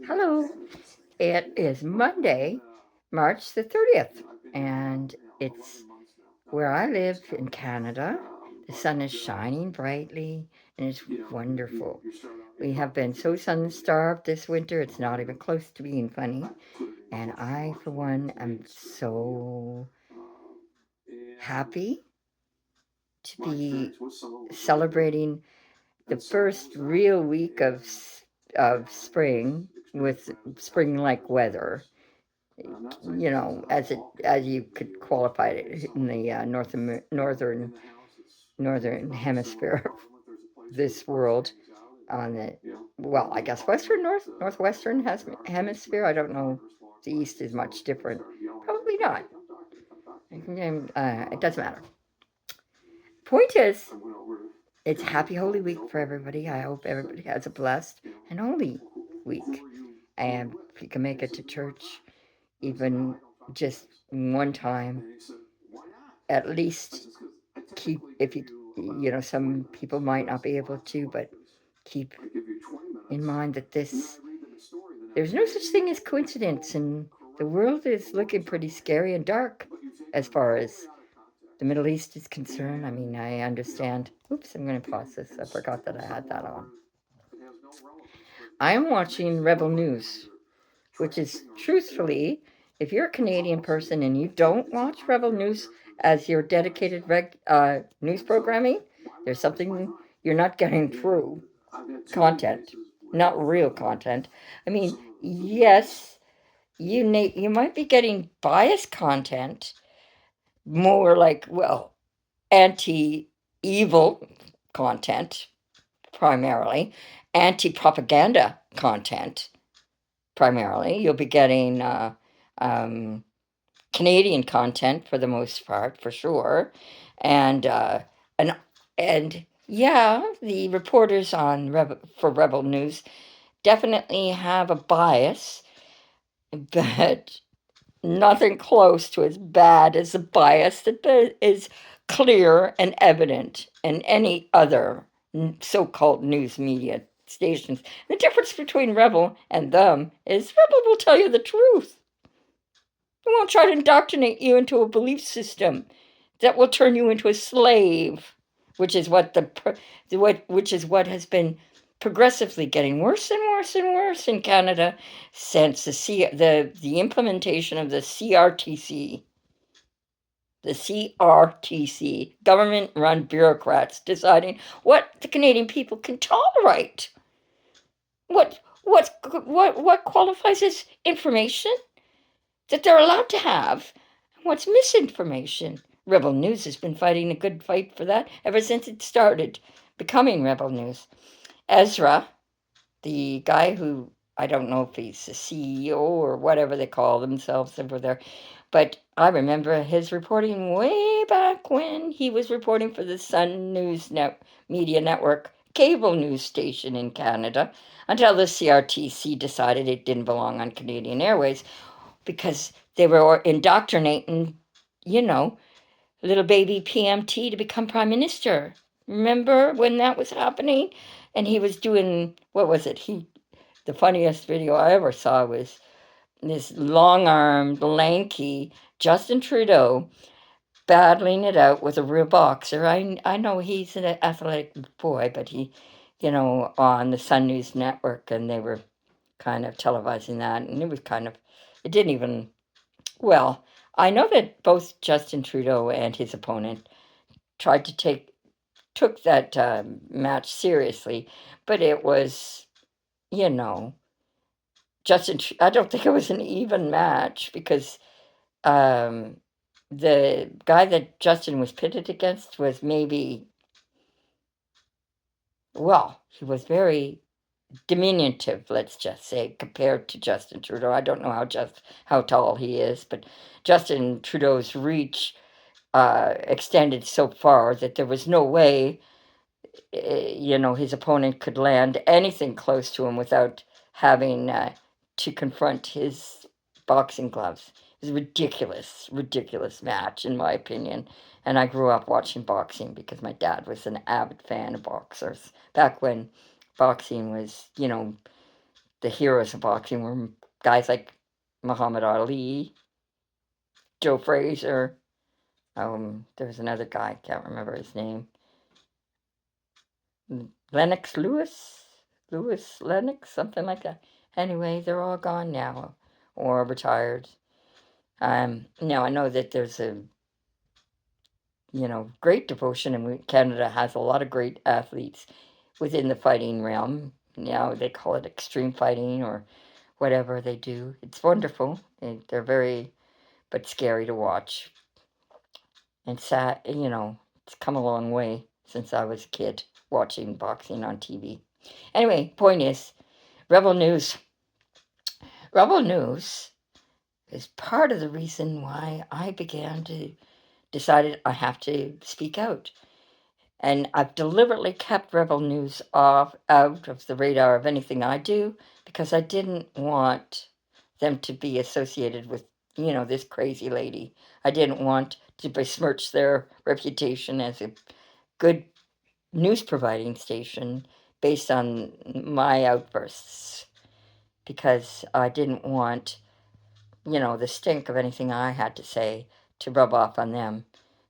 Hello. It is Monday, March the 30th, and it's where I live in Canada. The sun is shining brightly and it's wonderful. We have been so sun starved this winter, it's not even close to being funny. And I, for one, am so happy to be celebrating the first real week of spring with spring-like weather. As you could qualify it in the northern hemisphere of this world. On the I guess northwestern hemisphere. I don't know. The east is much different. Probably not. It doesn't matter. Point is, it's Happy Holy Week for everybody. I hope everybody has a blessed and holy week. And if you can make it to church, even just one time, at least keep, if you, some people might not be able to, but keep in mind that there's no such thing as coincidence, and the world is looking pretty scary and dark as far as the Middle East is concerned. I mean, I understand. Oops, I'm going to pause this. I forgot that I had that on. I'm watching Rebel News, which is truthfully, if you're a Canadian person and you don't watch Rebel News as your dedicated news programming, there's something you're not getting through. Content, not real content. I mean, yes, you might be getting biased content, more like, anti-evil content primarily, anti-propaganda content primarily. You'll be getting Canadian content for the most part, for sure, and and and yeah, the reporters on for Rebel News definitely have a bias, but nothing close to as bad as the bias that is clear and evident in any other so-called news media stations. The difference between Rebel and them is Rebel will tell you the truth. They won't try to indoctrinate you into a belief system that will turn you into a slave, which is what has been progressively getting worse and worse and worse in Canada since the implementation of the CRTC. The CRTC, government-run bureaucrats deciding what the Canadian people can tolerate. What qualifies as information that they're allowed to have? What's misinformation? Rebel News has been fighting a good fight for that ever since it started becoming Rebel News. Ezra, the guy who, I don't know if he's the CEO or whatever they call themselves over there, but I remember his reporting way back when he was reporting for the Sun Media Network cable news station in Canada, until the CRTC decided it didn't belong on Canadian Airways because they were indoctrinating, little baby PMT to become prime minister. Remember when that was happening? And he was doing, what was it? The funniest video I ever saw was this long-armed, lanky Justin Trudeau battling it out with a real boxer. I know he's an athletic boy, but he, on the Sun News Network, and they were kind of televising that, and it didn't even, I know that both Justin Trudeau and his opponent tried to took that match seriously, but it was, you know, I don't think it was an even match because um, the guy that Justin was pitted against was he was very diminutive, let's just say, compared to Justin Trudeau. I don't know how tall he is, but Justin Trudeau's reach extended so far that there was no way, his opponent could land anything close to him without having to confront his boxing gloves. It was a ridiculous, ridiculous match, in my opinion. And I grew up watching boxing because my dad was an avid fan of boxers back when boxing was, the heroes of boxing were guys like Muhammad Ali, Joe Frazier. There was another guy, can't remember his name. Lennox Lewis Lennox, something like that. Anyway, they're all gone now or retired. Now I know that there's a great devotion, and Canada has a lot of great athletes within the fighting realm. Now they call it extreme fighting or whatever they do. It's wonderful. They're very, but scary to watch. And sad, it's come a long way since I was a kid watching boxing on TV. Anyway, point is, Rebel News. Rebel News is part of the reason why I decided I have to speak out. And I've deliberately kept Rebel News out of the radar of anything I do because I didn't want them to be associated with, this crazy lady. I didn't want to besmirch their reputation as a good news providing station based on my outbursts because I didn't want, the stink of anything I had to say to rub off on them.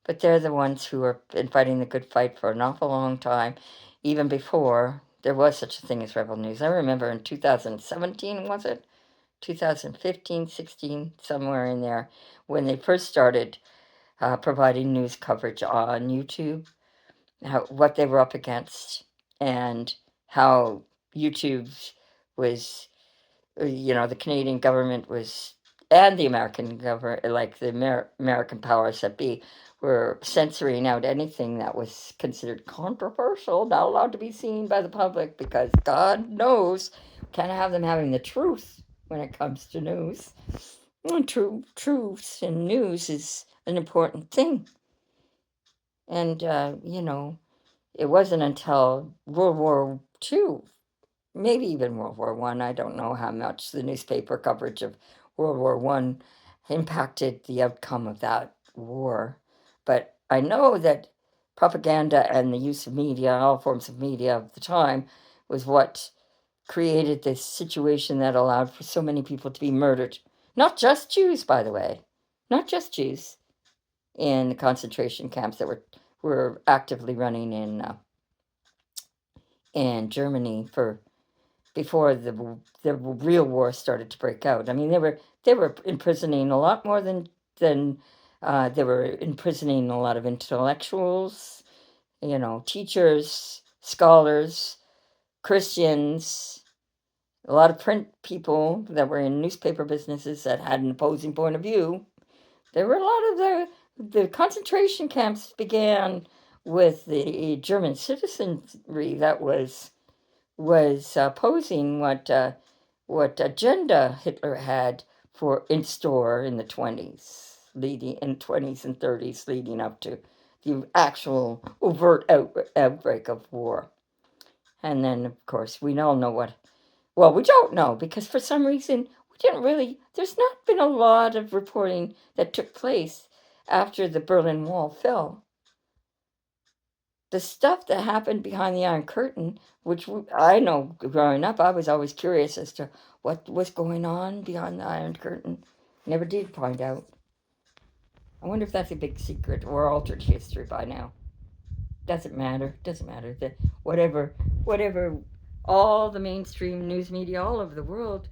But they're the ones who have been fighting the good fight for an awful long time, even before there was such a thing as Rebel News. I remember in 2017, was it? 2015, 16, somewhere in there, when they first started providing news coverage on YouTube, what they were up against, and how YouTube was, the Canadian government was, and the American government, like the American powers that be, were censoring out anything that was considered controversial, not allowed to be seen by the public, because God knows, can't have them having the truth when it comes to news. And truths and news is an important thing. And, it wasn't until World War II, maybe even World War One. I don't know how much the newspaper coverage of World War One impacted the outcome of that war, but I know that propaganda and the use of media, all forms of media of the time, was what created this situation that allowed for so many people to be murdered. Not just Jews, by the way, not just Jews in the concentration camps that were actively running in Germany for before the real war started to break out. I mean, they were imprisoning a lot more than they were imprisoning a lot of intellectuals, teachers, scholars, Christians, a lot of print people that were in newspaper businesses that had an opposing point of view. There were a lot of the concentration camps began with the German citizenry that was opposing what agenda Hitler had in store in the 20s, in 20s and 30s, leading up to the actual overt outbreak of war. And then, of course, we all know what. Well, we don't know because for some reason we didn't really. There's not been a lot of reporting that took place after the Berlin Wall fell. The stuff that happened behind the Iron Curtain, which I know growing up, I was always curious as to what was going on behind the Iron Curtain. Never did find out. I wonder if that's a big secret or altered history by now. Doesn't matter. Doesn't matter. That whatever, all the mainstream news media all over the world,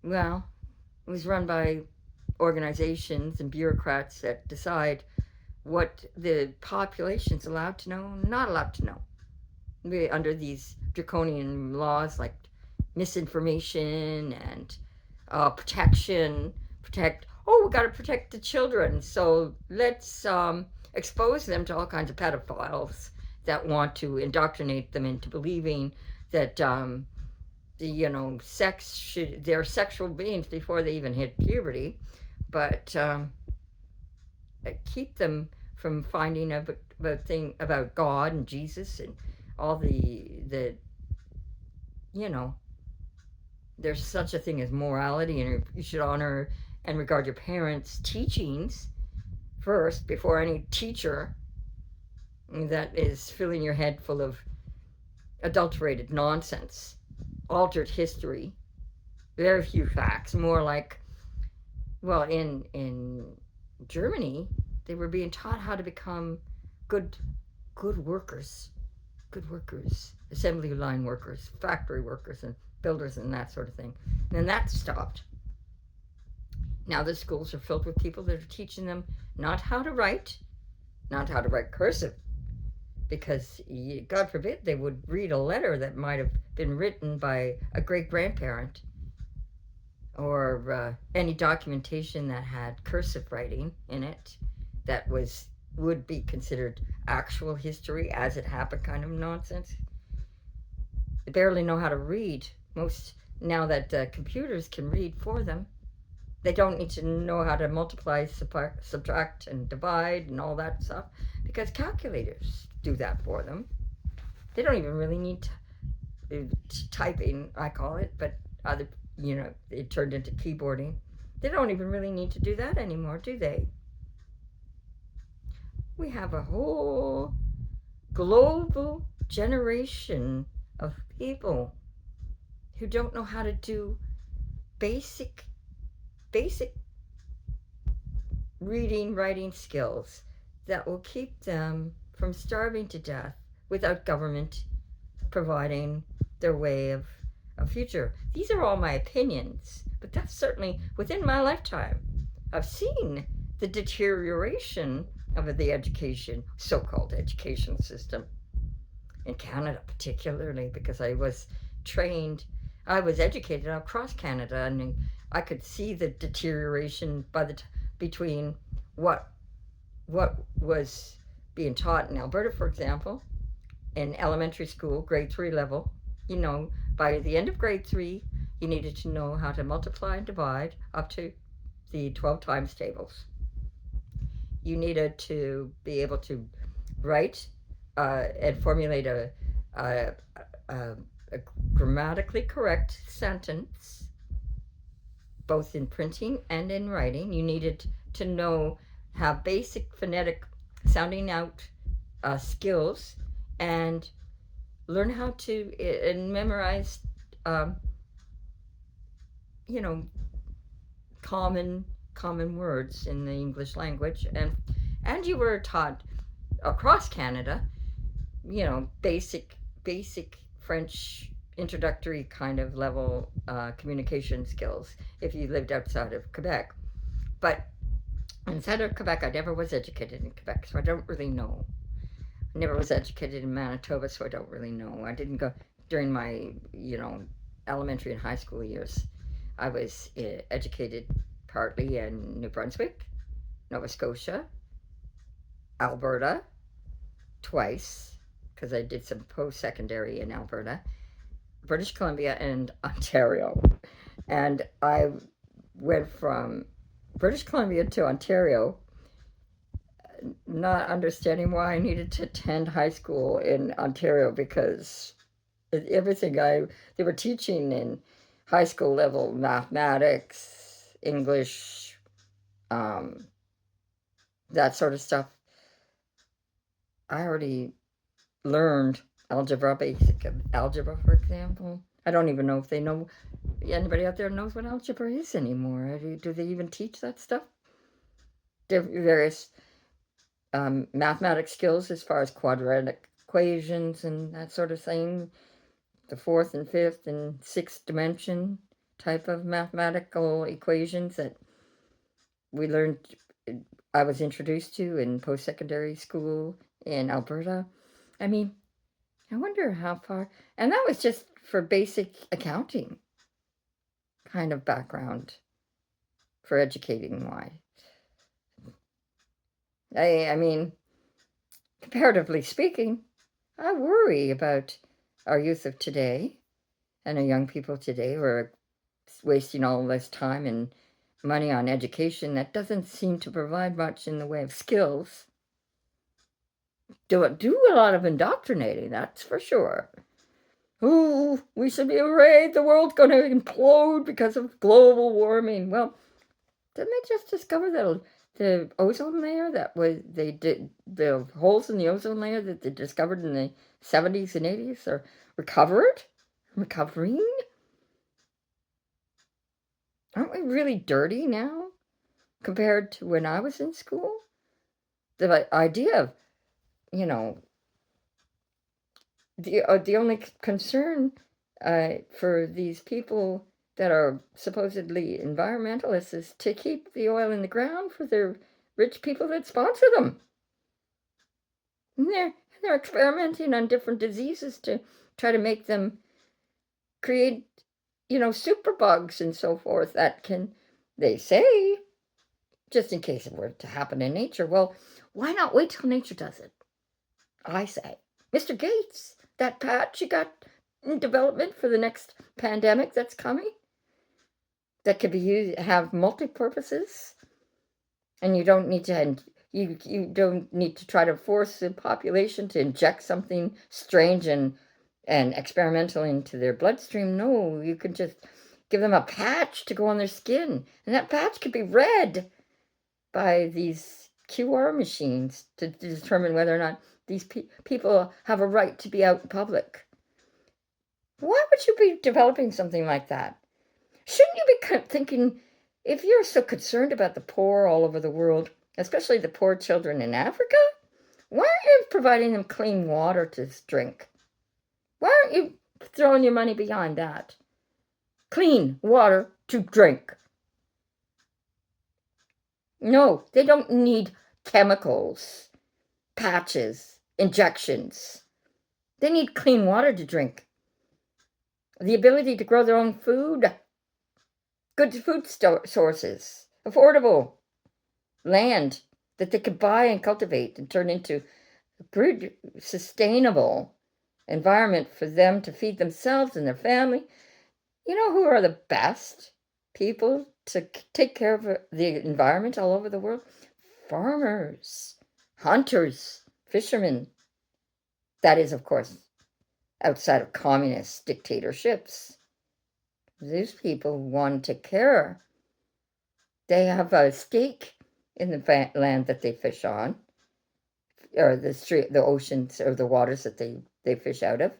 well, it was run by organizations and bureaucrats that decide what the population's allowed to know, not allowed to know. Under these draconian laws like misinformation and protect. Oh, we got to protect the children, so let's expose them to all kinds of pedophiles that want to indoctrinate them into believing that they're sexual beings before they even hit puberty, but keep them from finding about God and Jesus and all the there's such a thing as morality, and you should honor and regard your parents' teachings first before any teacher that is filling your head full of adulterated nonsense. altered history. Very few facts. More like, well, in Germany, they were being taught how to become good good workers, good workers, assembly line workers, factory workers, and builders, and that sort of thing. And then that stopped. Now the schools are filled with people that are teaching them not how to write, not how to write cursive, because God forbid they would read a letter that might have been written by a great grandparent, or any documentation that had cursive writing in it that would be considered actual history as it happened kind of nonsense. They barely know how to read. Most now that computers can read for them, they don't need to know how to multiply, subtract, and divide and all that stuff because calculators do that for them. They don't even really need typing, I call it, but other, it turned into keyboarding. They don't even really need to do that anymore, do they? We have a whole global generation of people who don't know how to do basic reading, writing skills that will keep them from starving to death without government providing their way of a future. These are all my opinions, but that's certainly within my lifetime. I've seen the deterioration of the education, so-called education system in Canada, particularly because I was educated across Canada, and I could see the deterioration between what was being taught in Alberta, for example, in elementary school, grade 3 level. By the end of grade 3, you needed to know how to multiply and divide up to the 12 times tables. You needed to be able to write and formulate a grammatically correct sentence, both in printing and in writing. You needed to have basic phonetic sounding out skills, and learn how to and memorize, common words in the English language, and you were taught across Canada, basic French introductory kind of level communication skills if you lived outside of Quebec. But inside of Quebec, I never was educated in Quebec, so I don't really know. I never was educated in Manitoba, so I don't really know. I didn't go during my, elementary and high school years. I was educated partly in New Brunswick, Nova Scotia, Alberta, twice, because I did some post-secondary in Alberta, British Columbia, and Ontario. And I went from British Columbia to Ontario, not understanding why I needed to attend high school in Ontario, because everything they were teaching in high school level, mathematics, English, that sort of stuff, I already learned algebra, basic algebra, for example. I don't even know if anybody out there knows what algebra is anymore. Do they even teach that stuff? Various mathematic skills as far as quadratic equations and that sort of thing, the fourth and fifth and sixth dimension type of mathematical equations that I was introduced to in post-secondary school in Alberta. I mean, I wonder how far, and that was just for basic accounting kind of background for educating wise. I mean, comparatively speaking, I worry about our youth of today and our young people today who are wasting all this time and money on education that doesn't seem to provide much in the way of skills. Do a lot of indoctrinating, that's for sure. Ooh, we should be afraid the world's going to implode because of global warming. Well, didn't they just discover the ozone layer the holes in the ozone layer that they discovered in the 70s and 80s are recovered? recovering? Aren't we really dirty now compared to when I was in school? The idea of, you know, the only concern for these people that are supposedly environmentalists is to keep the oil in the ground for their rich people that sponsor them. And they're experimenting on different diseases to try to make them create, superbugs and so forth that can, they say, just in case it were to happen in nature. Well, why not wait till nature does it? I say, Mr. Gates, that patch you got in development for the next pandemic that's coming, that could be used, have multi-purposes, and you don't need to, you don't need to try to force the population to inject something strange and experimental into their bloodstream. No, you can just give them a patch to go on their skin, and that patch could be read by these QR machines to determine whether or not these people have a right to be out in public. Why would you be developing something like that? Shouldn't you be thinking, if you're so concerned about the poor all over the world, especially the poor children in Africa, why aren't you providing them clean water to drink? Why aren't you throwing your money behind that? Clean water to drink. No, they don't need chemicals, patches, injections. They need clean water to drink. The ability to grow their own food, good food sources, affordable land that they could buy and cultivate and turn into a good, sustainable environment for them to feed themselves and their family. You know who are the best people to take care of the environment all over the world? Farmers, hunters, fishermen. That is, of course, outside of communist dictatorships. These people want to care. They have a stake in the land that they fish on, or the oceans or the waters that they fish out of.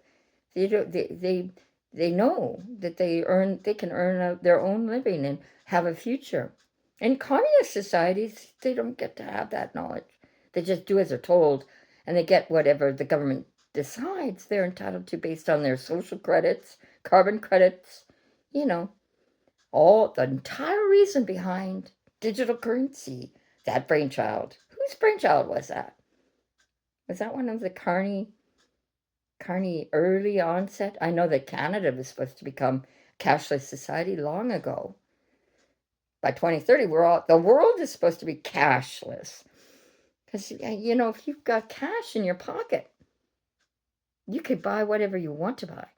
They know that they can earn their own living and have a future. In communist societies, they don't get to have that knowledge. They just do as they're told, and they get whatever the government decides they're entitled to based on their social credits, carbon credits, all the entire reason behind digital currency. That brainchild. Whose brainchild was that? Was that one of the Carney early onset? I know that Canada was supposed to become a cashless society long ago. By 2030, the world is supposed to be cashless. Because, if you've got cash in your pocket, you could buy whatever you want to buy.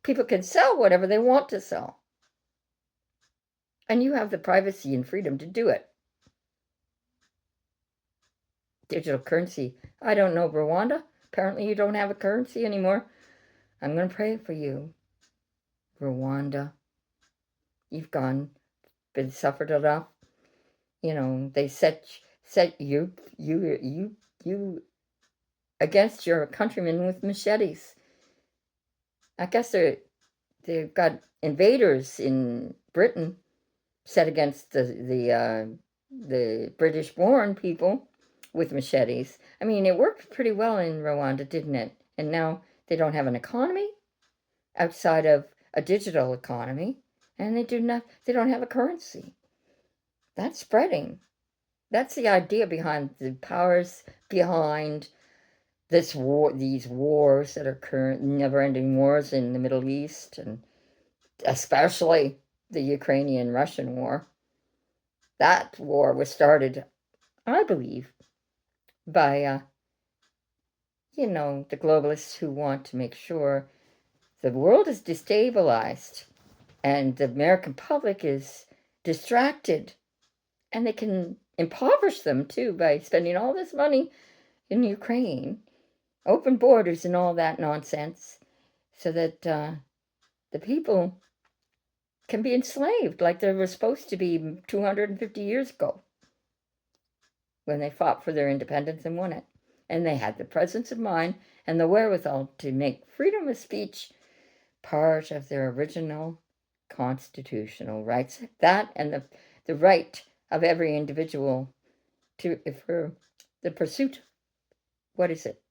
People can sell whatever they want to sell. And you have the privacy and freedom to do it. Digital currency. I don't know, Rwanda. Apparently you don't have a currency anymore. I'm going to pray for you, Rwanda. You've been suffered enough. They set you against your countrymen with machetes. I guess they've got invaders in Britain set against the British-born people with machetes. I mean, it worked pretty well in Rwanda, didn't it? And now they don't have an economy outside of a digital economy, and they don't have a currency. That's spreading. That's the idea behind the powers behind these wars that are current, never-ending wars in the Middle East, and especially the Ukrainian-Russian war. That war was started, I believe, by the globalists who want to make sure the world is destabilized and the American public is distracted, and they can impoverish them too by spending all this money in Ukraine, open borders and all that nonsense, so that the people can be enslaved like they were supposed to be 250 years ago when they fought for their independence and won it. And they had the presence of mind and the wherewithal to make freedom of speech part of their original constitutional rights. That and the right of every individual for the pursuit, what is it?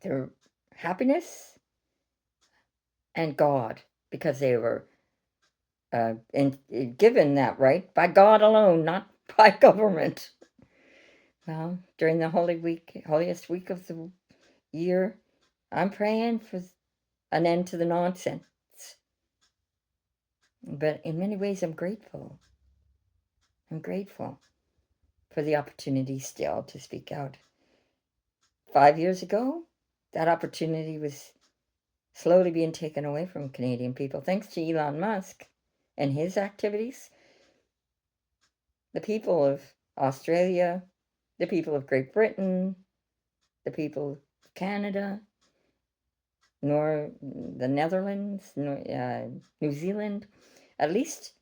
Their happiness and God, because they were given that right by God alone, not by government. Well, during the holiest week of the year, I'm praying for an end to the nonsense. But in many ways, I'm grateful. I'm grateful for the opportunity still to speak out. 5 years ago, that opportunity was slowly being taken away from Canadian people, thanks to Elon Musk and his activities. The people of Australia, the people of Great Britain, the people of Canada, nor the Netherlands, New Zealand, at least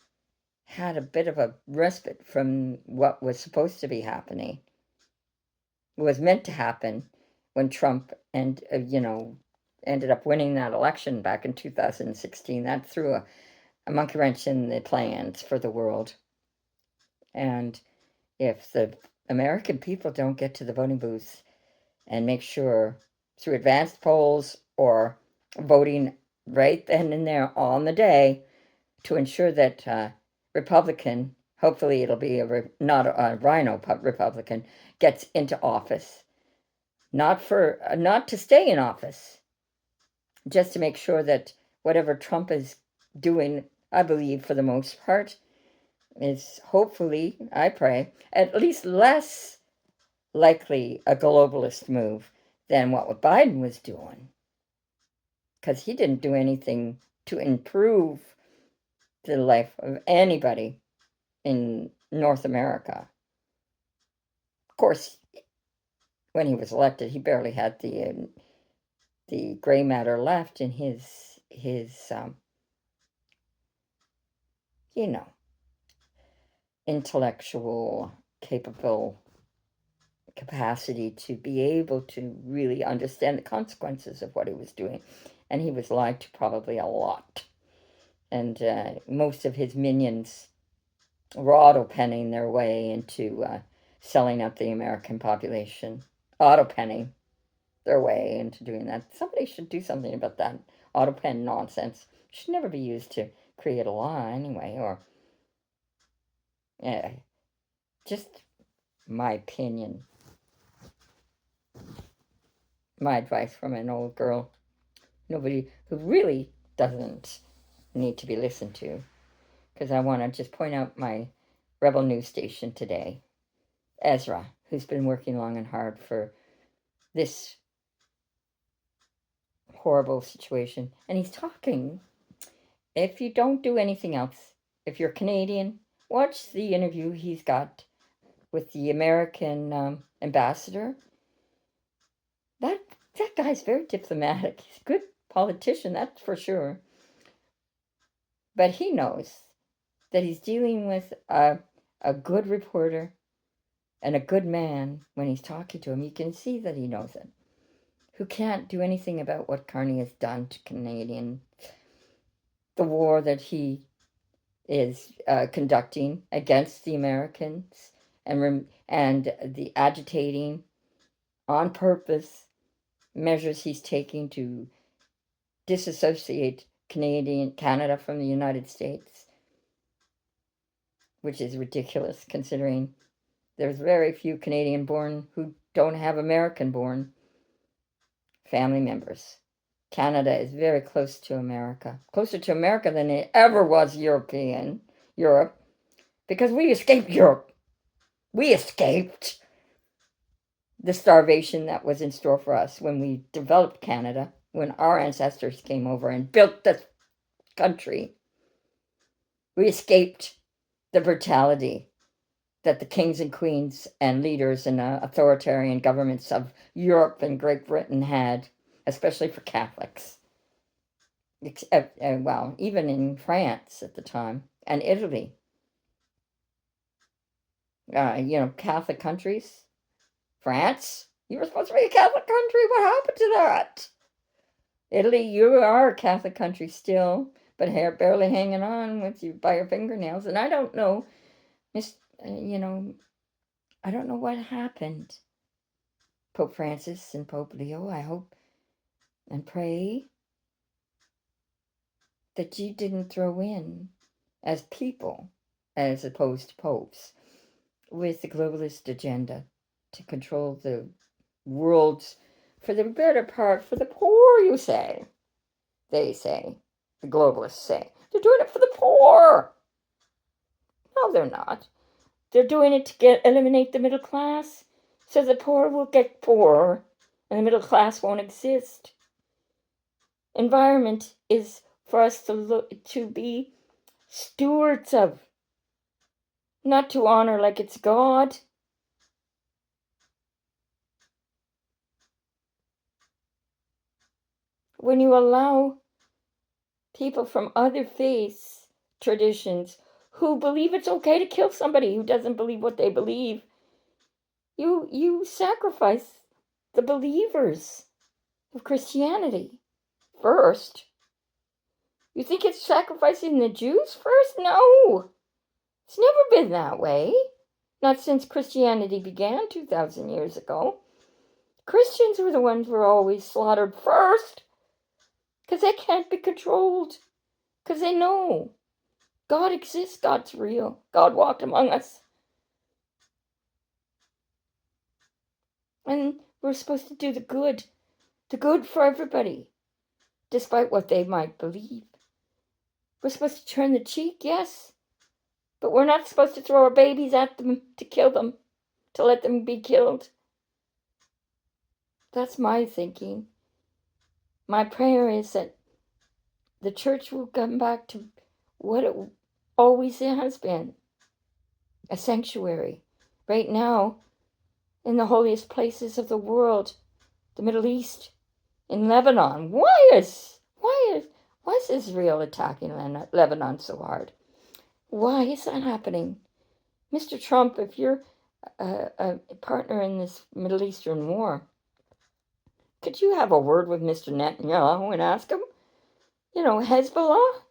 had a bit of a respite from what was supposed to be happening. It was meant to happen when Trump ended up winning that election back in 2016. That threw a monkey wrench in the plans for the world. And if the American people don't get to the voting booths and make sure through advanced polls or voting right then and there on the day to ensure that Republican, hopefully it'll be not a rhino Republican, gets into office, not to stay in office, just to make sure that whatever Trump is doing, I believe for the most part, is hopefully, I pray, at least less likely a globalist move than what Biden was doing. Because he didn't do anything to improve the life of anybody in North America. Of course, when he was elected, he barely had the gray matter left in his intellectual capacity to be able to really understand the consequences of what he was doing. And he was lied to probably a lot. And most of his minions were auto-penning their way into selling out the American population. Auto-penning their way into doing that. Somebody should do something about that auto-pen nonsense. It should never be used to create a law anyway, or just my opinion. My advice from an old girl. Nobody who really doesn't need to be listened to. Because I want to just point out my Rebel News station today. Ezra, who's been working long and hard for this horrible situation. And he's talking. If you don't do anything else, if you're Canadian, watch the interview he's got with the American ambassador. That guy's very diplomatic. He's a good politician, that's for sure. But he knows that he's dealing with a good reporter and a good man when he's talking to him. You can see that he knows it. Who can't do anything about what Carney has done to Canadians. The war that he is conducting against the Americans and the agitating on purpose measures he's taking to disassociate Canada from the United States, which is ridiculous considering there's very few Canadian-born who don't have American-born family members. Canada is very close to America, closer to America than it ever was Europe, because we escaped Europe. We escaped the starvation that was in store for us when we developed Canada, when our ancestors came over and built this country. We escaped the brutality that the kings and queens and leaders and authoritarian governments of Europe and Great Britain had, especially for Catholics. Well, even in France at the time, and Italy. Catholic countries. France? You were supposed to be a Catholic country? What happened to that? Italy, you are a Catholic country still, but barely hanging on with you by your fingernails. And I don't know, you know, I don't know what happened. Pope Francis and Pope Leo, I hope and pray that you didn't throw in as people, as opposed to popes, with the globalist agenda to control the world's, for the better part, for the poor, you say. They say, the globalists say, they're doing it for the poor. No, they're not. They're doing it to eliminate the middle class, so the poor will get poorer and the middle class won't exist. Environment is for us to be stewards of, not to honor like it's God. When you allow people from other faiths, traditions, who believe it's okay to kill somebody who doesn't believe what they believe, you sacrifice the believers of Christianity first. You think it's sacrificing the Jews first? No. It's never been that way. Not since Christianity began 2,000 years ago. Christians were the ones who were always slaughtered first because they can't be controlled. Because they know God exists, God's real, God walked among us. And we're supposed to do the good for everybody, despite what they might believe. We're supposed to turn the cheek, yes, but we're not supposed to throw our babies at them to kill them, to let them be killed. That's my thinking. My prayer is that the church will come back to what it always has been, a sanctuary. Right now, in the holiest places of the world, the Middle East, in Lebanon. Why is Israel attacking Lebanon so hard? Why is that happening? Mr. Trump, if you're a partner in this Middle Eastern war, could you have a word with Mr. Netanyahu and ask him? You know, Hezbollah,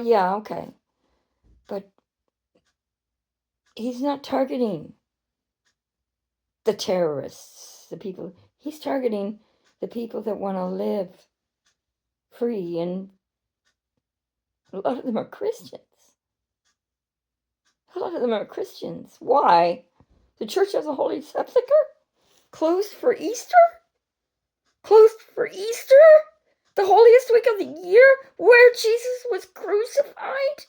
yeah, okay. But he's not targeting the terrorists, the people. He's targeting the people that want to live free, and a lot of them are Christians. A lot of them are Christians. Why? The Church of the Holy Sepulchre? Closed for Easter? Closed for Easter? The holiest week of the year, where Jesus was crucified?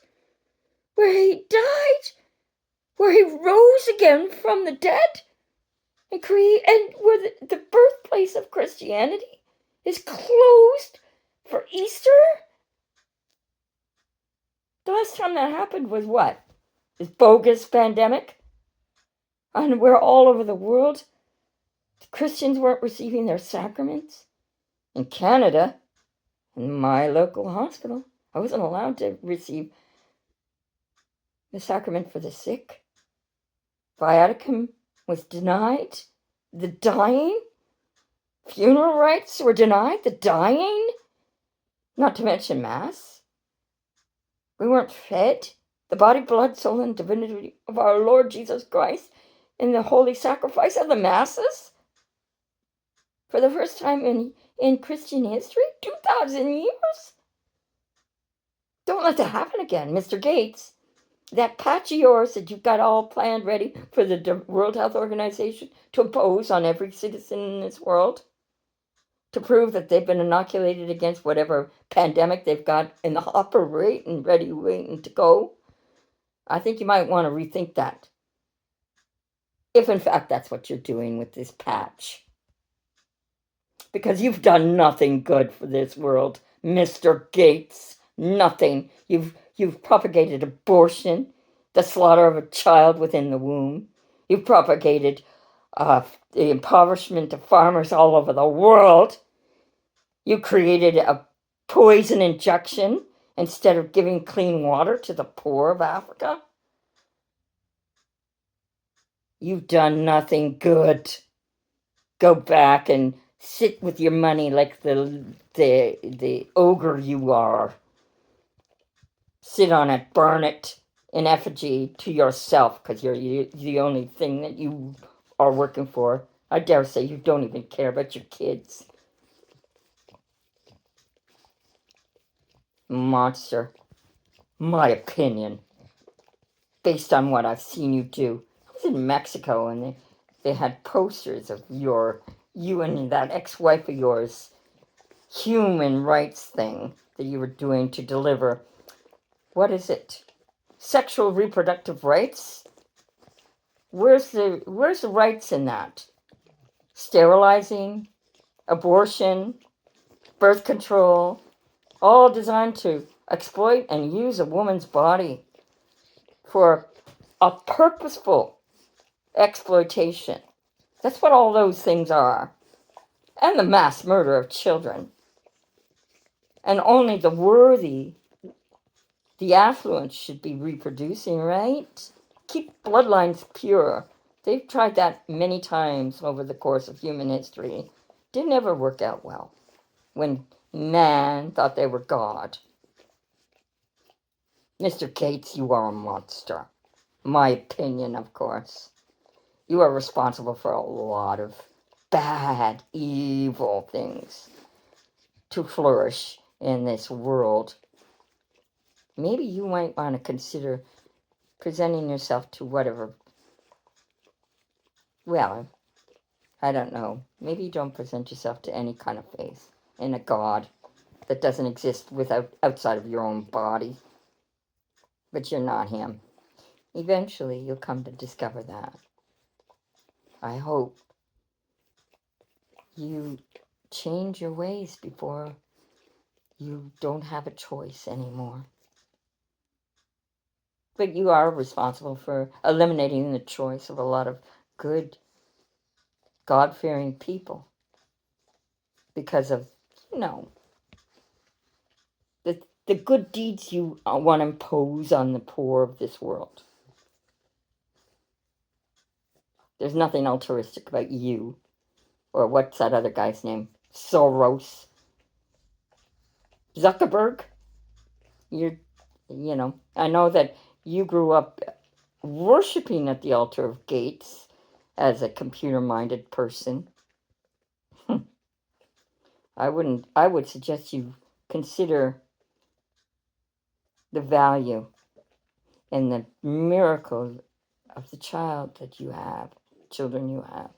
Where he died? Where he rose again from the dead? And where the birthplace of Christianity is closed for Easter? The last time that happened was what? This bogus pandemic? And we're all over the world. Christians weren't receiving their sacraments. In Canada, in my local hospital, I wasn't allowed to receive the sacrament for the sick. Viaticum was denied. The dying, funeral rites were denied. The dying, not to mention Mass. We weren't fed the body, blood, soul, and divinity of our Lord Jesus Christ in the holy sacrifice of the Masses. For the first time in Christian history, 2,000 years? Don't let that happen again, Mr. Gates. That patch of yours that you've got all planned ready for the World Health Organization to impose on every citizen in this world to prove that they've been inoculated against whatever pandemic they've got in the hopper waiting to go. I think you might want to rethink that. If in fact that's what you're doing with this patch. Because you've done nothing good for this world, Mr. Gates. Nothing. You've propagated abortion, the slaughter of a child within the womb. You've propagated the impoverishment of farmers all over the world. You created a poison injection instead of giving clean water to the poor of Africa. You've done nothing good. Go back and sit with your money like the ogre you are. Sit on it, burn it in effigy to yourself, because you're the only thing that you are working for. I dare say you don't even care about your kids. Monster. My opinion, based on what I've seen you do. I was in Mexico and they had posters of you and that ex-wife of yours human rights thing that you were doing to deliver, what is it? Sexual reproductive rights? Where's the rights in that? Sterilizing, abortion, birth control, all designed to exploit and use a woman's body for a purposeful exploitation. That's what all those things are. And the mass murder of children. And only the worthy, the affluent, should be reproducing, right? Keep bloodlines pure. They've tried that many times over the course of human history. Didn't ever work out well when man thought they were God. Mr. Gates, you are a monster. My opinion, of course. You are responsible for a lot of bad, evil things to flourish in this world. Maybe you might want to consider presenting yourself to whatever. Well, I don't know. Maybe you don't present yourself to any kind of faith in a God that doesn't exist outside of your own body. But you're not him. Eventually, you'll come to discover that. I hope you change your ways before you don't have a choice anymore. But you are responsible for eliminating the choice of a lot of good, God-fearing people because of, the good deeds you want to impose on the poor of this world. There's nothing altruistic about you. Or what's that other guy's name? Soros. Zuckerberg. I know that you grew up worshiping at the altar of Gates as a computer-minded person. I would suggest you consider the value and the miracle of the child that you have, children you have.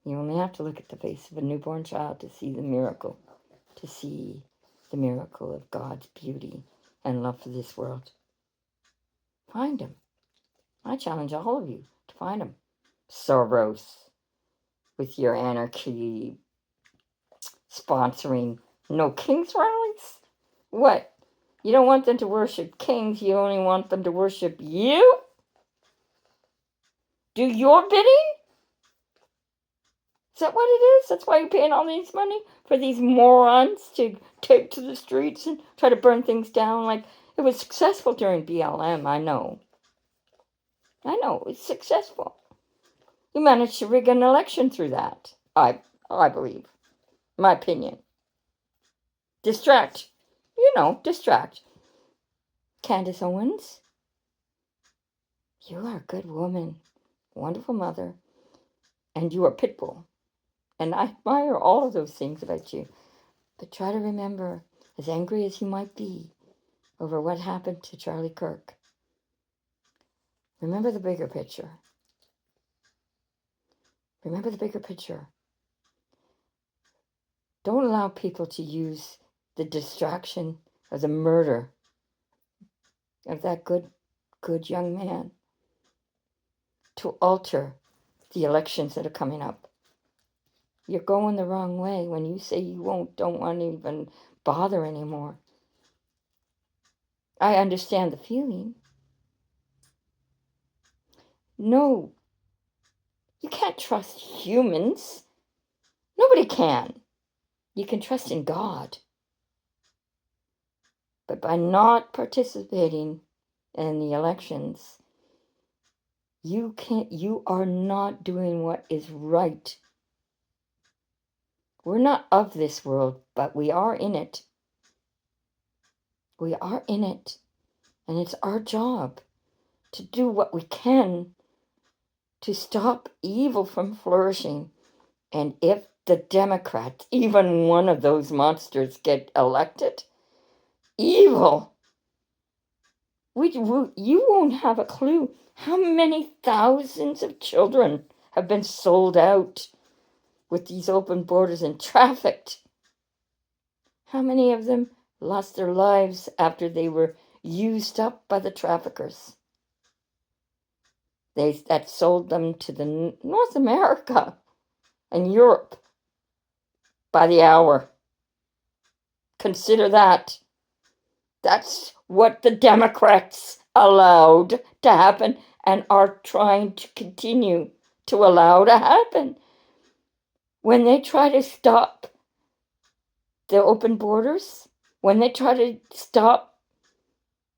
You only have to look at the face of a newborn child to see the miracle of God's beauty and love for this world. Find him. I challenge all of you to find him. Soros, with your anarchy sponsoring no kings rallies? What? You don't want them to worship kings, you only want them to worship you? Do your bidding? Is that what it is? That's why you're paying all these money? For these morons to take to the streets and try to burn things down? Like, it was successful during BLM, I know. It's successful. You managed to rig an election through that. I believe. My opinion. Distract. Distract. Candace Owens, you are a good woman, wonderful mother, and you are Pitbull. And I admire all of those things about you. But try to remember, as angry as you might be over what happened to Charlie Kirk, remember the bigger picture. Remember the bigger picture. Don't allow people to use the distraction of the murder of that good young man to alter the elections that are coming up. You're going the wrong way when you say you don't want to even bother anymore. I understand the feeling. No, you can't trust humans. Nobody can. You can trust in God. But by not participating in the elections, you are not doing what is right. We're not of this world, but we are in it. We are in it. And it's our job to do what we can to stop evil from flourishing. And if the Democrats, even one of those monsters, get elected, evil, you won't have a clue how many thousands of children have been sold out with these open borders and trafficked. How many of them lost their lives after they were used up by the traffickers? That sold them to the North America and Europe by the hour. Consider that. That's what the Democrats allowed to happen and are trying to continue to allow to happen. When they try to stop the open borders, when they try to stop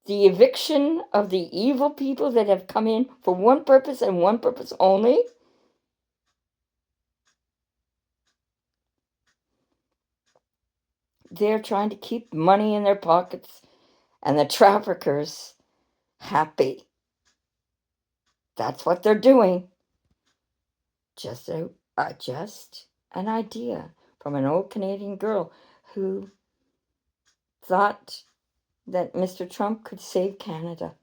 the eviction of the evil people that have come in for one purpose and one purpose only, they're trying to keep money in their pockets and the traffickers happy. That's what they're doing. Just an idea from an old Canadian girl who thought that Mr. Trump could save Canada.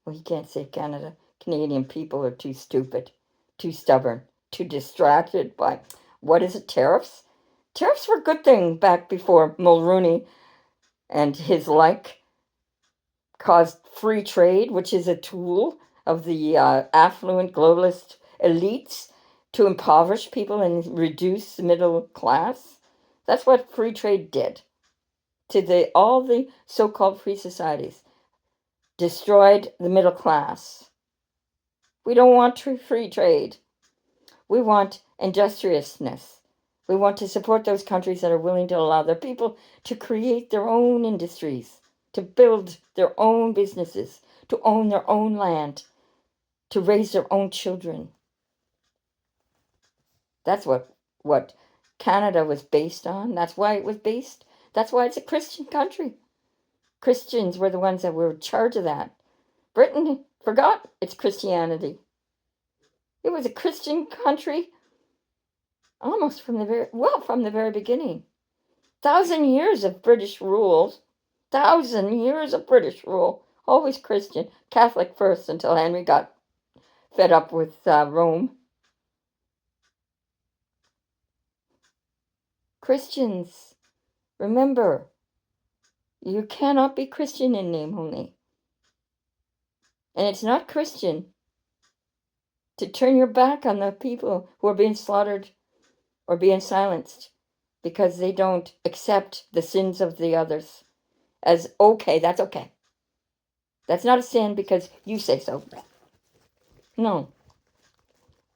Well, he can't save Canada. Canadian people are too stupid, too stubborn, too distracted by, what is it, tariffs? Tariffs were a good thing back before Mulroney and his like caused free trade, which is a tool of the affluent globalist elites to impoverish people and reduce the middle class. That's what free trade did to all the so-called free societies. Destroyed the middle class. We don't want free trade. We want industriousness. We want to support those countries that are willing to allow their people to create their own industries, to build their own businesses, to own their own land, to raise their own children. That's what Canada was based on. That's why it was based. That's why it's a Christian country. Christians were the ones that were in charge of that. Britain forgot its Christianity. It was a Christian country almost from the very beginning. 1,000 years of British rule. 1,000 years of British rule. Always Christian. Catholic first until Henry got fed up with Rome. Christians, remember, you cannot be Christian in name only. And it's not Christian to turn your back on the people who are being slaughtered or being silenced because they don't accept the sins of the others as okay. That's okay. That's not a sin because you say so. No.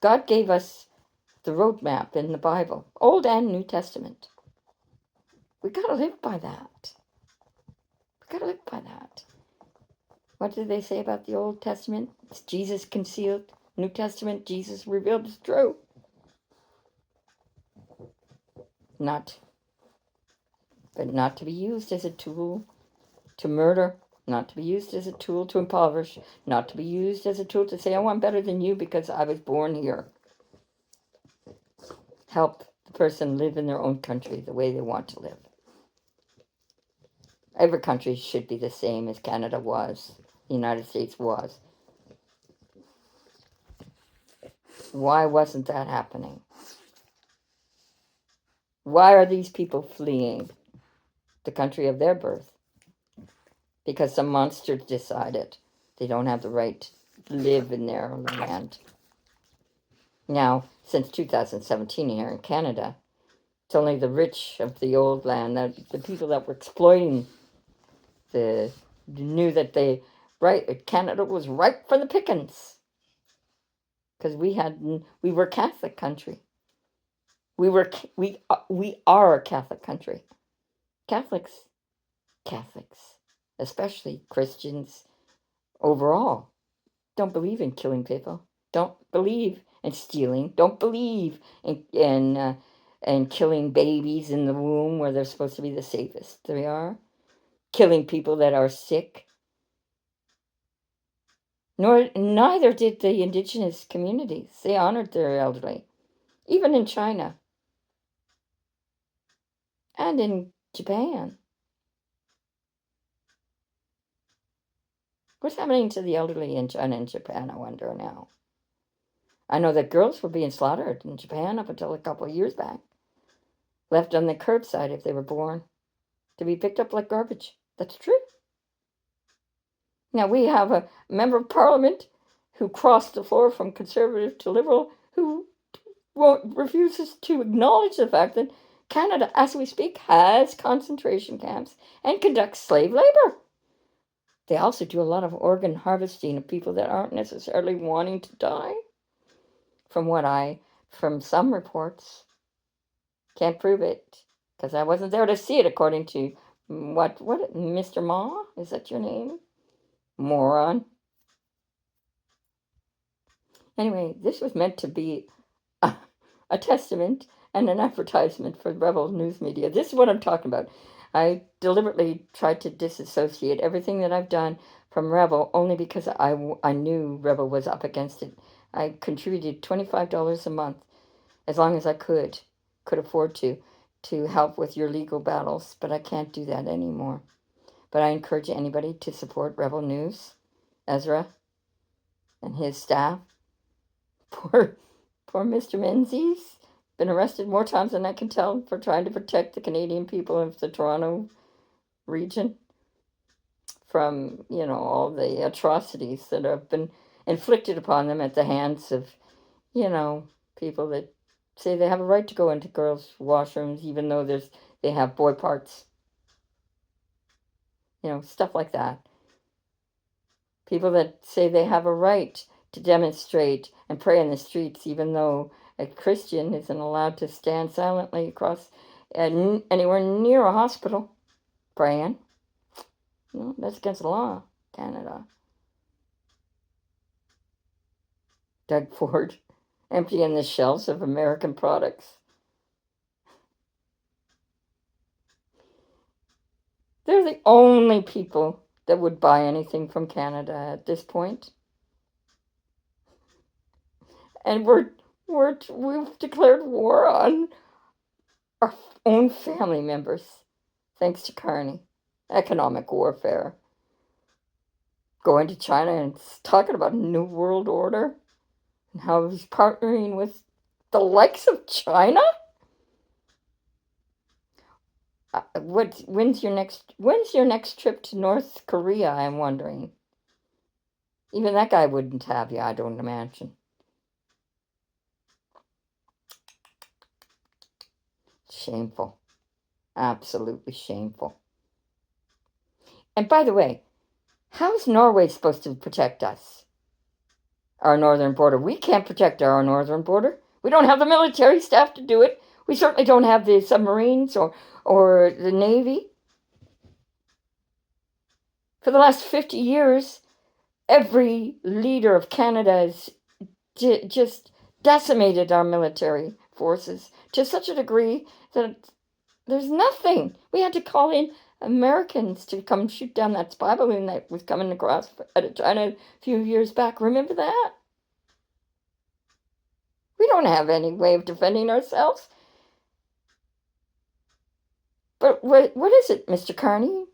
God gave us the roadmap in the Bible, Old and New Testament. We got to live by that. We got to live by that. What did they say about the Old Testament? It's Jesus concealed. New Testament, Jesus revealed is true. Not to be used as a tool to murder, not to be used as a tool to impoverish, not to be used as a tool to say, oh, I'm better than you because I was born here. Help the person live in their own country the way they want to live. Every country should be the same as Canada was, the United States was. Why wasn't that happening? Why are these people fleeing the country of their birth? Because some monster decided they don't have the right to live in their land. Now, since 2017 here in Canada, it's only the rich of the old land, the people that were exploiting knew that Canada was ripe for the pickings. Because we were a Catholic country. We are a Catholic country. Catholics, especially Christians overall, don't believe in killing people. Don't believe in stealing. Don't believe in and killing babies in the womb where they're supposed to be the safest they are, killing people that are sick. Neither did the indigenous communities. They honored their elderly, even in China and in Japan. What's happening to the elderly in China and Japan, I wonder now? I know that girls were being slaughtered in Japan up until a couple of years back, left on the curbside if they were born, to be picked up like garbage. That's true. Now we have a member of parliament who crossed the floor from conservative to liberal who refuses to acknowledge the fact that Canada, as we speak, has concentration camps and conducts slave labor. They also do a lot of organ harvesting of people that aren't necessarily wanting to die. From some reports, can't prove it because I wasn't there to see it. According to what Mr. Ma, is that your name? Moron. Anyway, this was meant to be a testament and an advertisement for Rebel News Media. This is what I'm talking about. I deliberately tried to disassociate everything that I've done from Rebel only because I knew Rebel was up against it. I contributed $25 a month as long as I could afford to help with your legal battles, but I can't do that anymore. But I encourage anybody to support Rebel News, Ezra, and his staff. Poor Mr. Menzies. Been arrested more times than I can tell for trying to protect the Canadian people of the Toronto region from, all the atrocities that have been inflicted upon them at the hands of, people that say they have a right to go into girls' washrooms even though they have boy parts. Stuff like that. People that say they have a right to demonstrate and pray in the streets even though a Christian isn't allowed to stand silently across anywhere near a hospital praying. That's against the law, Canada. Doug Ford emptying the shelves of American products. They're the only people that would buy anything from Canada at this point. And we've declared war on our own family members, thanks to Carney. Economic warfare. Going to China and talking about New World Order and how he's partnering with the likes of China. When's your next trip to North Korea? I'm wondering. Even that guy wouldn't have you, I don't imagine. Shameful. Absolutely shameful. And by the way, how's Norway supposed to protect us? Our northern border. We can't protect our northern border. We don't have the military staff to do it. We certainly don't have the submarines or the Navy. For the last 50 years, every leader of Canada has just decimated our military forces to such a degree that there's nothing. We had to call in Americans to come shoot down that spy balloon that was coming across out of China a few years back. Remember that? We don't have any way of defending ourselves. But what is it, Mr. Carney?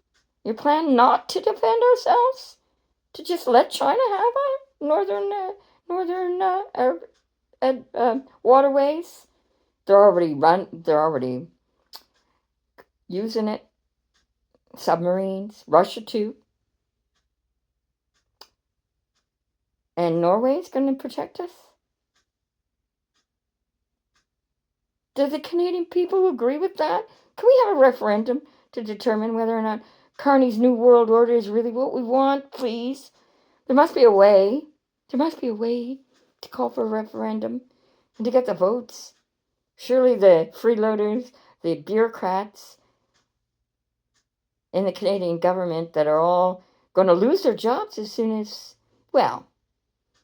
Your plan not to defend ourselves? To just let China have our northern waterways? They're already using it. Submarines, Russia too. And Norway's going to protect us? Do the Canadian people agree with that? Can we have a referendum to determine whether or not Carney's New World Order is really what we want, please? There must be a way. There must be a way to call for a referendum and to get the votes. Surely the freeloaders, the bureaucrats in the Canadian government that are all going to lose their jobs as soon as, what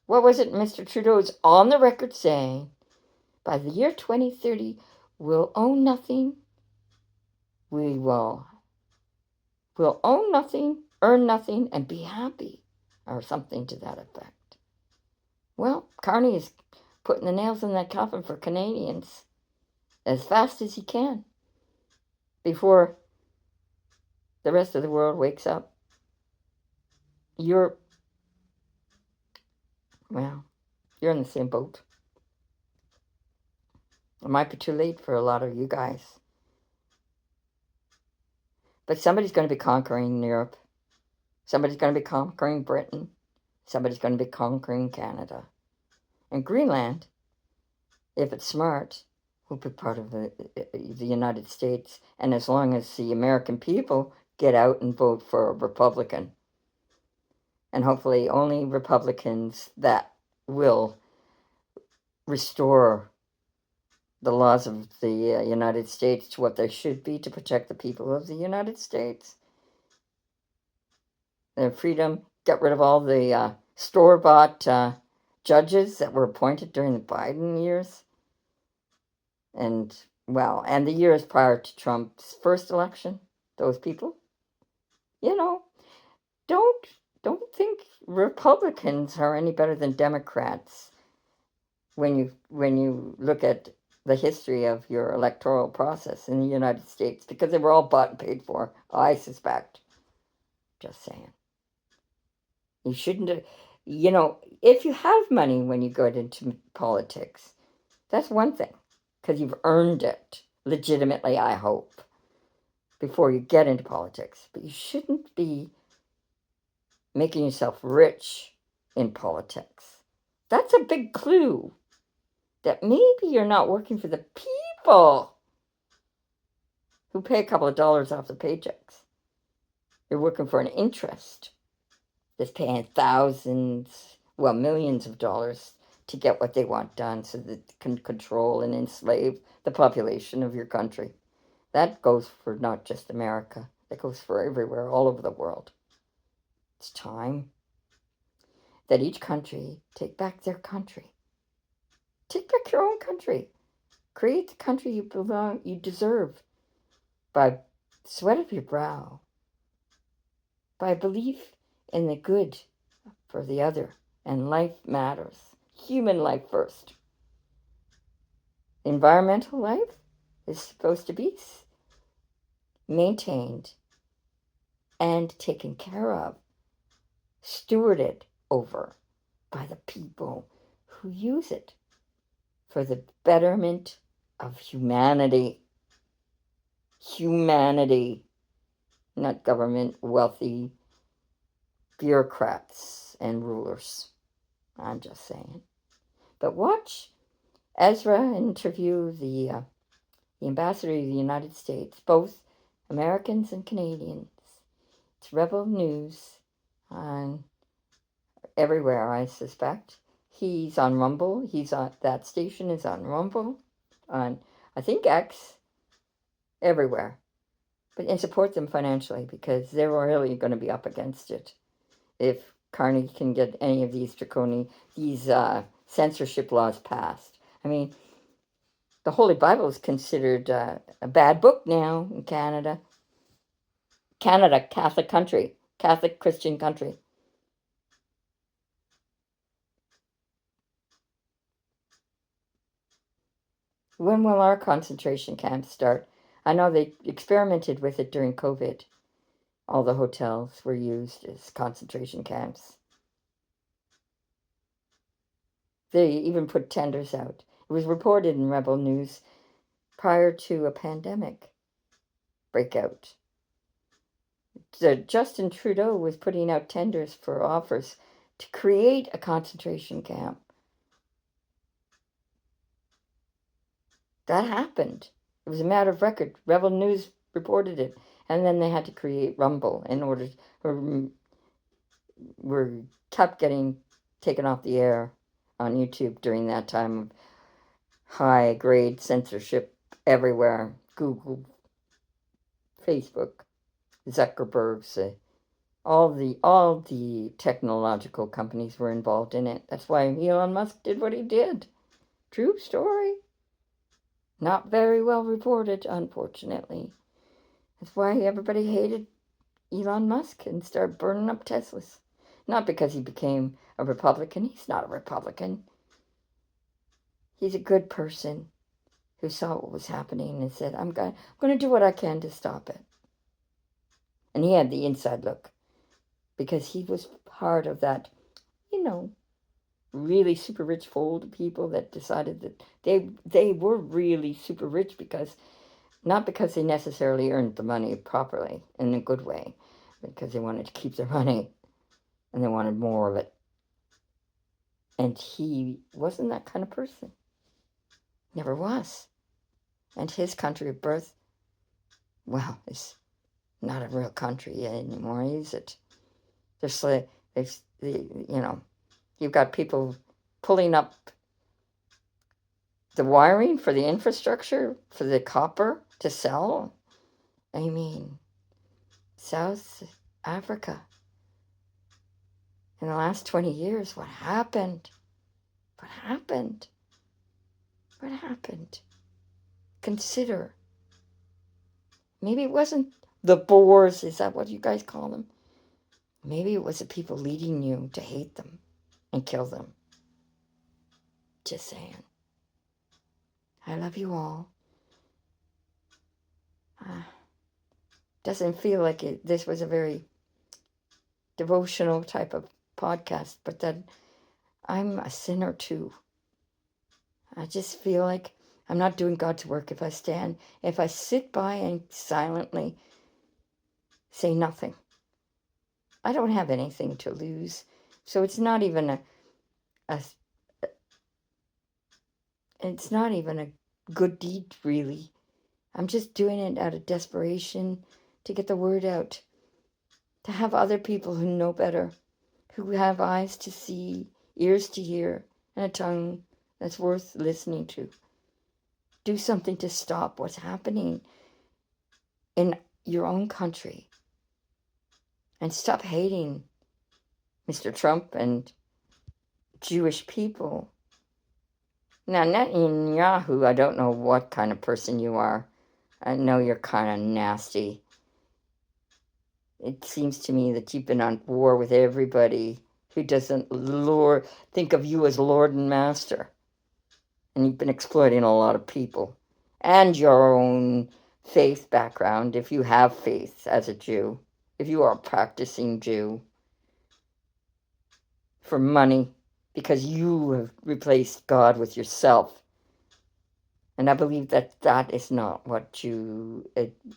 was it Mr. Trudeau's on the record saying? By the year 2030, We'll own nothing. We'll own nothing, earn nothing, and be happy, or something to that effect. Well, Carney is putting the nails in that coffin for Canadians as fast as he can before the rest of the world wakes up. You're in the same boat. It might be too late for a lot of you guys. But somebody's going to be conquering Europe. Somebody's going to be conquering Britain. Somebody's going to be conquering Canada. And Greenland, if it's smart, will be part of the United States. And as long as the American people get out and vote for a Republican, and hopefully only Republicans that will restore the laws of the United States to what they should be to protect the people of the United States. Their freedom, get rid of all the store-bought judges that were appointed during the Biden years. And the years prior to Trump's first election, those people, don't think Republicans are any better than Democrats when you look at the history of your electoral process in the United States, because they were all bought and paid for, I suspect. Just saying. You shouldn't have, if you have money when you go into politics, that's one thing, because you've earned it legitimately, I hope, before you get into politics. But you shouldn't be making yourself rich in politics. That's a big clue that maybe you're not working for the people who pay a couple of dollars off the paychecks. You're working for an interest that's paying thousands, millions of dollars to get what they want done so that they can control and enslave the population of your country. That goes for not just America. That goes for everywhere, all over the world. It's time that each country take back their country. Take back your own country. Create the country you deserve by sweat of your brow, by belief in the good for the other, and life matters. Human life first. Environmental life is supposed to be maintained and taken care of, stewarded over by the people who use it for the betterment of humanity. Humanity, not government, wealthy bureaucrats and rulers. I'm just saying. But watch Ezra interview the ambassador of the United States, both Americans and Canadians. It's Rebel News on everywhere, I suspect. He's on Rumble. That station is on Rumble, on, I think, X, everywhere. And support them financially, because they're really going to be up against it if Carney can get any of these censorship laws passed. I mean, the Holy Bible is considered a bad book now in Canada. Canada, Catholic country, Catholic Christian country. When will our concentration camps start? I know they experimented with it during COVID. All the hotels were used as concentration camps. They even put tenders out. It was reported in Rebel News prior to a pandemic breakout. Justin Trudeau was putting out tenders for offers to create a concentration camp. That happened. It was a matter of record. Rebel News reported it. And then they had to create Rumble in order to... Were kept getting taken off the air on YouTube during that time of high-grade censorship everywhere. Google, Facebook, Zuckerberg's, all the technological companies were involved in it. That's why Elon Musk did what he did. True story. Not very well reported, unfortunately. That's why everybody hated Elon Musk and started burning up Teslas. Not because he became a Republican. He's not a Republican. He's a good person who saw what was happening and said, I'm going to do what I can to stop it. And he had the inside look because he was part of that, really super rich fold of people that decided that they were really super rich because not because they necessarily earned the money properly in a good way, because they wanted to keep their money and they wanted more of it. And he wasn't that kind of person. Never was. And his country of birth, well, is not a real country anymore, is it? You've got people pulling up the wiring for the infrastructure, for the copper to sell. I mean, South Africa. In the last 20 years, what happened? What happened? What happened? Consider. Maybe it wasn't the Boers, is that what you guys call them? Maybe it was the people leading you to hate them and kill them. Just saying. I love you all. Doesn't feel like this was a very devotional type of podcast, but that I'm a sinner too. I just feel like I'm not doing God's work if I sit by and silently say nothing. I don't have anything to lose, so it's not even a good deed, really. I'm just doing it out of desperation to get the word out, to have other people who know better, who have eyes to see, ears to hear, and a tongue that's worth listening to. Do something to stop what's happening in your own country. And stop hating Mr. Trump and Jewish people. Now, Netanyahu, I don't know what kind of person you are. I know you're kind of nasty. It seems to me that you've been on war with everybody who doesn't think of you as Lord and Master. And you've been exploiting a lot of people. And your own faith background, if you have faith as a Jew, if you are a practicing Jew, for money, because you have replaced God with yourself. And I believe that is not what in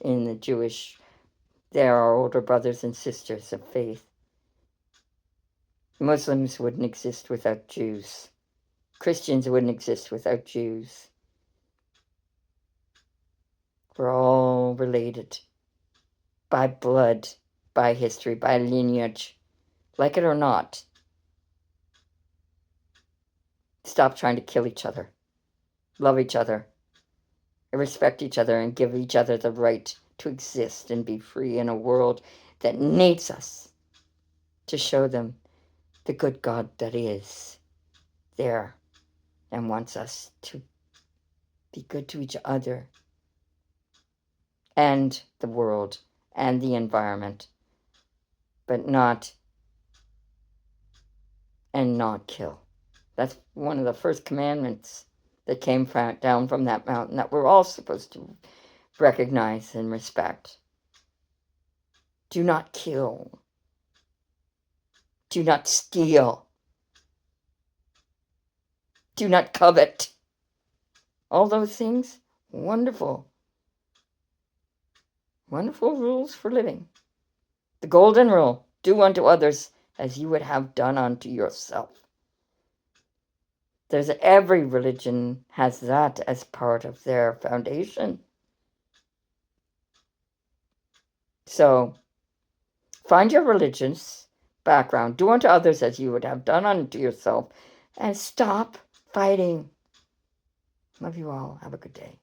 the Jewish, there are older brothers and sisters of faith. Muslims wouldn't exist without Jews. Christians wouldn't exist without Jews. We're all related by blood, by history, by lineage, like it or not. Stop trying to kill each other. Love each other. Respect each other and give each other the right to exist and be free in a world that needs us to show them the good God that is there and wants us to be good to each other and the world and the environment, but not kill. That's one of the first commandments that came down from that mountain that we're all supposed to recognize and respect. Do not kill. Do not steal. Do not covet. All those things, wonderful. Wonderful rules for living. The golden rule, do unto others as you would have done unto yourself. Every religion has that as part of their foundation. So, find your religion's background, do unto others as you would have done unto yourself, and stop fighting. Love you all. Have a good day.